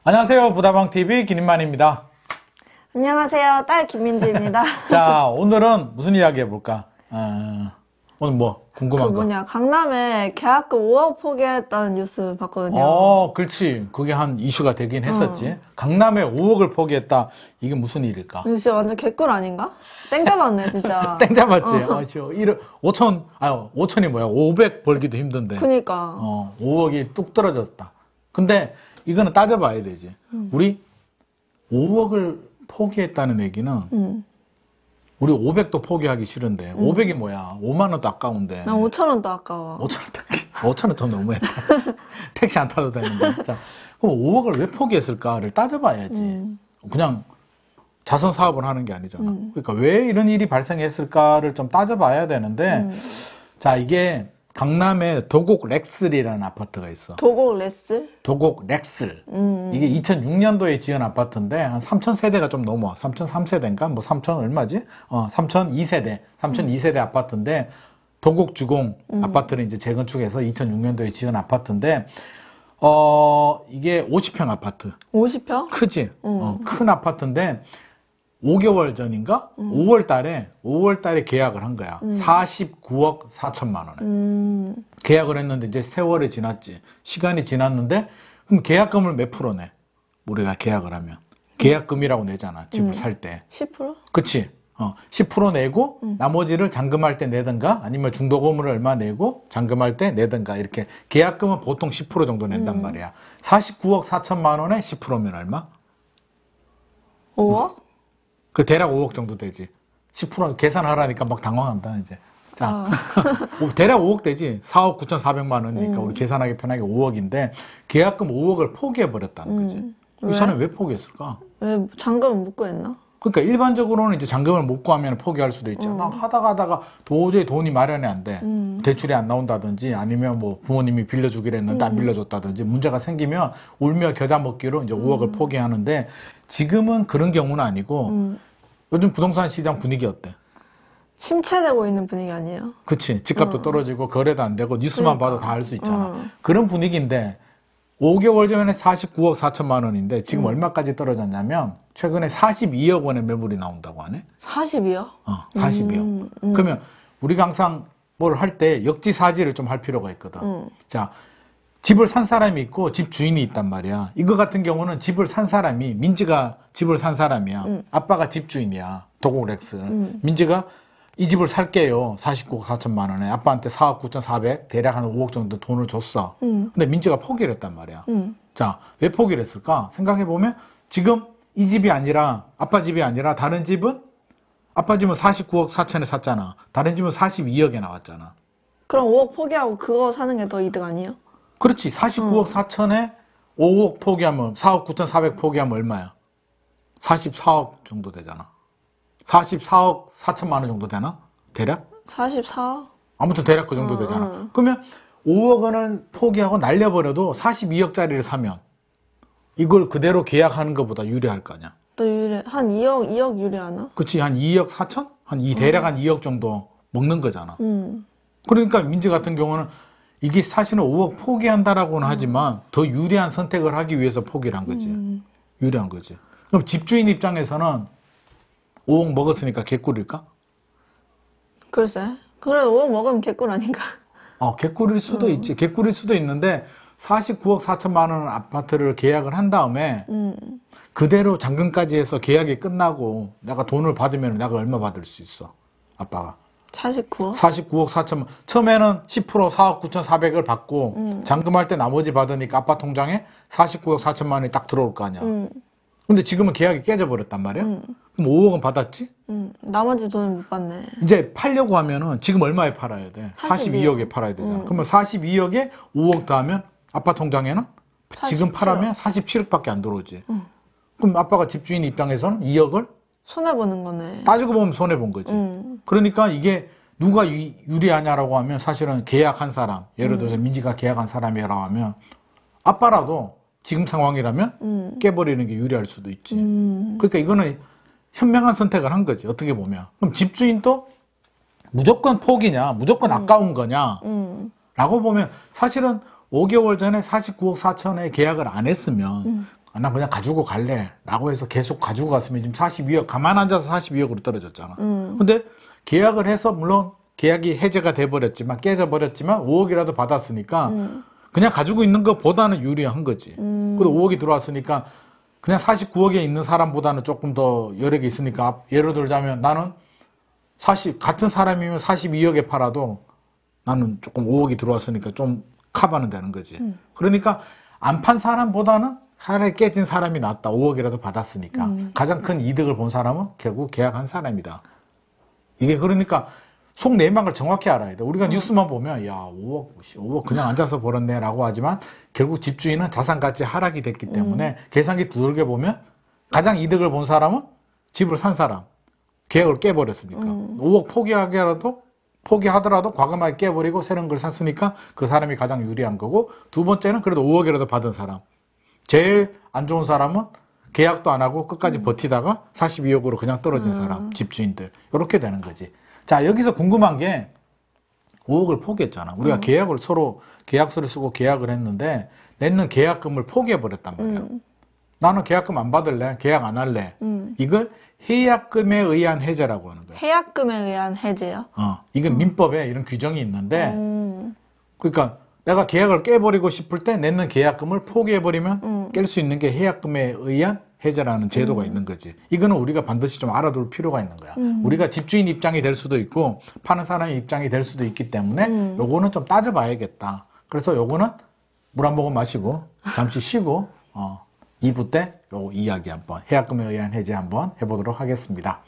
안녕하세요. 부다방TV 김인만입니다. 안녕하세요. 딸 김민지입니다. 자, 오늘은 무슨 이야기 해볼까? 오늘 뭐 궁금한 거? 강남에 계약금 5억 포기했다는 뉴스 봤거든요. 그렇지. 그게 한 이슈가 되긴 했었지. 강남에 5억을 포기했다. 이게 무슨 일일까? 진짜 완전 개꿀 아닌가? 땡 잡았네, 진짜. 땡 잡았지. 5천이 뭐야? 500 벌기도 힘든데. 그니까. 5억이 뚝 떨어졌다. 근데 이거는 따져봐야 되지. 우리 5억을 포기했다는 얘기는 우리 500도 포기하기 싫은데 500이 뭐야? 5만 원도 아까운데. 난 5천 원도 아까워. 5천 원 더 너무했다. 택시 안 타도 되는데. 자, 그럼 5억을 왜 포기했을까를 따져봐야지. 그냥 자선 사업을 하는 게 아니잖아. 그러니까 왜 이런 일이 발생했을까를 좀 따져봐야 되는데, 자, 이게 강남에 도곡 렉슬이라는 아파트가 있어. 도곡 렉슬? 도곡 렉슬. 이게 2006년도에 지은 아파트인데 한 3,000세대가 좀 넘어. 3,003세대인가? 뭐 3,000 얼마지? 3,002세대. 3,002세대 아파트인데 도곡 주공 아파트를 이제 재건축해서 2006년도에 지은 아파트인데 이게 50평 아파트. 50평? 크지? 큰 아파트인데 5개월 전인가? 5월 달에 계약을 한 거야. 49억 4천만 원에. 계약을 했는데 이제 세월이 지났지. 시간이 지났는데 그럼 계약금을 몇 프로 내? 우리가 계약을 하면. 계약금이라고 내잖아. 집을 살 때. 10%? 그치? 10% 내고 나머지를 잔금할 때 내든가 아니면 중도금을 얼마 내고 잔금할 때 내든가 이렇게 계약금은 보통 10% 정도 낸단 말이야. 49억 4천만 원에 10%면 얼마? 5억? 그 대략 5억 정도 되지. 10% 계산하라니까 막 당황한다, 이제. 자, 대략 5억 되지. 4억 9,400만 원이니까 우리 계산하기 편하게 5억인데 계약금 5억을 포기해버렸다는 거지. 이 사람이 왜 포기했을까? 왜 잔금을 못 구했나? 그러니까 일반적으로는 이제 잔금을 못 구하면 포기할 수도 있잖아. 하다가 도저히 돈이 마련이 안 돼. 대출이 안 나온다든지 아니면 뭐 부모님이 빌려주기로 했는데 안 빌려줬다든지 문제가 생기면 울며 겨자 먹기로 이제 5억을 포기하는데 지금은 그런 경우는 아니고 요즘 부동산 시장 분위기 어때? 침체되고 있는 분위기 아니에요? 그치. 집값도 떨어지고 거래도 안 되고 뉴스만 봐도 다 알 수 있잖아. 그런 분위기인데 5개월 전에 49억 4천만 원인데 지금 얼마까지 떨어졌냐면 최근에 42억 원의 매물이 나온다고 하네. 42억? 42억. 그러면 우리가 항상 뭘 할 때 역지사지를 좀 할 필요가 있거든. 자, 집을 산 사람이 있고 집 주인이 있단 말이야. 이거 같은 경우는 집을 산 사람이 민지가 집을 산 사람이야. 아빠가 집 주인이야. 도곡 렉스. 민지가 이 집을 살게요. 49억 4천만 원에. 아빠한테 4억 9,400, 대략 한 5억 정도 돈을 줬어. 근데 민지가 포기를 했단 말이야. 자, 왜 포기를 했을까? 생각해보면 지금 이 집이 아니라, 아빠 집이 아니라 다른 집은 아빠 집은 49억 4천에 샀잖아. 다른 집은 42억에 나왔잖아. 그럼 5억 포기하고 그거 사는 게 더 이득 아니에요? 그렇지. 49억 4천에 5억 포기하면, 4억 9,400 포기하면 얼마야? 44억 정도 되잖아. 44억 4천만 원 정도 되나? 대략? 44억? 아무튼 대략 그 정도 되잖아. 그러면 5억 원을 포기하고 날려버려도 42억짜리를 사면 이걸 그대로 계약하는 것보다 유리할 거 아니야? 또 유리, 한 2억 유리하나? 그치. 한 2억 4천? 대략 한 2억 정도 먹는 거잖아. 그러니까 민지 같은 경우는 이게 사실은 5억 포기한다라고는 하지만 더 유리한 선택을 하기 위해서 포기를 한 거지. 유리한 거지. 그럼 집주인 입장에서는 5억 먹었으니까 개꿀일까? 글쎄. 그래도 5억 먹으면 개꿀 아닌가? 개꿀일 수도 있지. 개꿀일 수도 있는데 49억 4천만 원 아파트를 계약을 한 다음에 그대로 잔금까지 해서 계약이 끝나고 내가 돈을 받으면 내가 얼마 받을 수 있어? 아빠가. 49억? 49억 4천만. 처음에는 10% 4억 9,400을 받고 잔금할 때 나머지 받으니까 아빠 통장에 49억 4천만 원이 딱 들어올 거 아니야. 근데 지금은 계약이 깨져버렸단 말이야? 그럼 5억은 받았지? 나머지 돈은 못 받네. 이제 팔려고 하면은 지금 얼마에 팔아야 돼? 42억에 팔아야 되잖아. 그러면 42억에 5억 더하면 아빠 통장에는 47억. 지금 팔하면 47억밖에 안 들어오지. 그럼 아빠가 집주인 입장에서는 2억을 손해보는 거네. 따지고 보면 손해본 거지. 그러니까 이게 누가 유리하냐라고 하면 사실은 계약한 사람, 예를 들어서 민지가 계약한 사람이라고 하면 아빠라도 지금 상황이라면 깨버리는 게 유리할 수도 있지. 그러니까 이거는 현명한 선택을 한 거지. 어떻게 보면. 그럼 집주인도 무조건 포기냐, 무조건 아까운 거냐 라고 보면 사실은 5개월 전에 49억 4천에 계약을 안 했으면 나 그냥 가지고 갈래 라고 해서 계속 가지고 갔으면 지금 42억 가만 앉아서 42억으로 떨어졌잖아. 근데 계약을 해서 물론 계약이 해제가 돼버렸지만 깨져버렸지만 5억이라도 받았으니까 그냥 가지고 있는 것보다는 유리한 거지. 그리고 5억이 들어왔으니까 그냥 49억에 있는 사람보다는 조금 더 여력이 있으니까 예를 들자면 나는 같은 사람이면 42억에 팔아도 나는 조금 5억이 들어왔으니까 좀 커버는 되는 거지. 그러니까 안 판 사람보다는 차라리 깨진 사람이 낫다. 5억이라도 받았으니까. 가장 큰 이득을 본 사람은 결국 계약한 사람이다. 이게 그러니까 속내막을 정확히 알아야 돼. 우리가 뉴스만 보면 야 5억 그냥 앉아서 벌었네 라고 하지만 결국 집주인은 자산가치 하락이 됐기 때문에 계산기 두들겨 보면 가장 이득을 본 사람은 집을 산 사람. 계약을 깨버렸으니까 5억 포기하더라도 과감하게 깨버리고 새로운 걸 샀으니까 그 사람이 가장 유리한 거고, 두 번째는 그래도 5억이라도 받은 사람. 제일 안 좋은 사람은 계약도 안 하고 끝까지 버티다가 42억으로 그냥 떨어진 사람, 집주인들. 이렇게 되는 거지. 자, 여기서 궁금한 게 5억을 포기했잖아. 우리가 계약을 서로 계약서를 쓰고 계약을 했는데 냈는 계약금을 포기해버렸단 말이야. 나는 계약금 안 받을래. 계약 안 할래. 이걸 해약금에 의한 해제라고 하는 거야. 해약금에 의한 해제요? 이건 민법에 이런 규정이 있는데, 그러니까 내가 계약을 깨버리고 싶을 때 냈는 계약금을 포기해버리면 깰 수 있는 게 해약금에 의한 해제라는 제도가 있는 거지. 이거는 우리가 반드시 좀 알아둘 필요가 있는 거야. 우리가 집주인 입장이 될 수도 있고 파는 사람의 입장이 될 수도 있기 때문에 요거는 좀 따져봐야겠다. 그래서 요거는 물 한 모금 마시고 잠시 쉬고 2부 때 요 이야기 한번 해약금에 의한 해제 한번 해보도록 하겠습니다.